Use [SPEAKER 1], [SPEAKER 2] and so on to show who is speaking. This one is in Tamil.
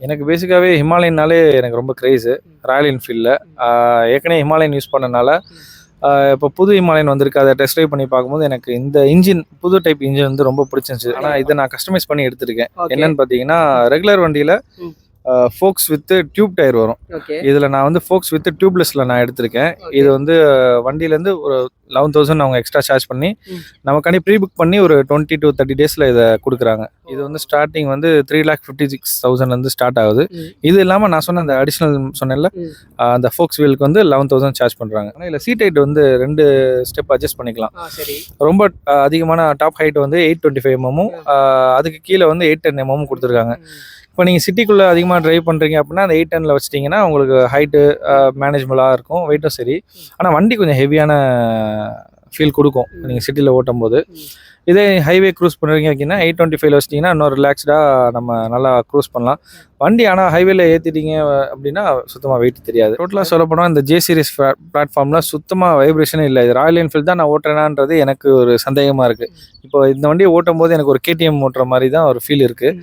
[SPEAKER 1] எனக்கு பேசிக்காவே ஹிமாலயன்னாலே எனக்கு ரொம்ப கிரேஸு. ராயல் என்ஃபீல்டில. ஏற்கனவே ஹிமாலயன் யூஸ் பண்ணனால, இப்போ புது ஹிமாலயன் வந்திருக்கு. அத டெஸ்ட் ட்ரைவ் பண்ணி பார்க்கும்போது, எனக்கு இந்த இன்ஜின் புது டைப் இன்ஜின் வந்து ரொம்ப பிடிச்சிருந்துச்சு. ஆனா இத நான் கஸ்டமைஸ் பண்ணி எடுத்திருக்கேன்.
[SPEAKER 2] ஓகே.
[SPEAKER 1] என்னன்னு பார்த்தீங்கன்னா, ரெகுலர் வண்டியில
[SPEAKER 2] ம்.
[SPEAKER 1] ஃபோக்ஸ் வித் டியூப் டயர் வரும்.
[SPEAKER 2] ஓகே.
[SPEAKER 1] இதில நான் வந்து ஃபோக்ஸ் வித் டியூப்லெஸ்ல நான் எடுத்திருக்கேன்.
[SPEAKER 2] ஓகே.
[SPEAKER 1] இது வந்து வண்டியிலேருந்து ஒரு 11,000 அவங்க எக்ஸ்ட்ரா சார்ஜ் பண்ணி,
[SPEAKER 2] ம்.
[SPEAKER 1] நமக்காண்டி ப்ரீ புக் பண்ணி ஒரு 20 to 30 டேஸில் இதை கொடுக்குறாங்க. இது வந்து ஸ்டார்டிங் வந்து 3,56,000 ஸ்டார்ட் ஆகுது.
[SPEAKER 2] ம்.
[SPEAKER 1] இது இல்லாமல் நான் சொன்ன அந்த அடிஷ்னல் சொன்னேன்ல,
[SPEAKER 2] ம்.
[SPEAKER 1] அந்த ஃபோக்ஸ் வீலுக்கு வந்து 11,000 சார்ஜ் பண்ணுறாங்க. ஆனால் இதில் சீட் ஹைட் வந்து 2 ஸ்டெப் அட்ஜஸ்ட் பண்ணிக்கலாம்.
[SPEAKER 2] சரி.
[SPEAKER 1] ரொம்ப அதிகமான டாப் ஹைட் வந்து 825 mm, அதுக்கு கீழே வந்து 810 mm கொடுத்துருக்காங்க. இப்போ நீங்கள் சிட்டிக்குள்ளே அதிகமாக ட்ரைவ் பண்ணுறீங்க அப்படின்னா அந்த 810ல் வச்சிட்டிங்கன்னா உங்களுக்கு ஹைட்டு மேனேஜபிளாக இருக்கும், வெயிட்டும் சரி. ஆனால் வண்டி கொஞ்சம் ஹெவியான ஃபீல் கொடுக்கும் நீங்கள் சிட்டியில் ஓட்டும் போது. இதே ஹைவே க்ரூஸ் பண்ணுறீங்க அப்படின்னா 825ல வச்சிட்டிங்கன்னா இன்னும் ரிலாக்ஸ்டாக நம்ம நல்லா க்ரூஸ் பண்ணலாம். வண்டி ஆனால் ஹைவேல ஏற்றிட்டீங்க அப்படின்னா சுத்தமாக வெயிட் தெரியாது. டோட்டலாக சொல்ல போனால் இந்த ஜே சீரிஸ் பிளாட்ஃபார்மில் சுத்தமாக வைப்ரேஷனே இல்லை. இது ராயல் என்ஃபீல்டு தான் நான் ஓட்டுறேனான்றது எனக்கு ஒரு சந்தேகமாக இருக்குது. இப்போ இந்த வண்டியை ஓட்டும் போது எனக்கு ஒரு கேடிஎம் ஓட்டுற மாதிரி தான் ஒரு ஃபீல் இருக்குது.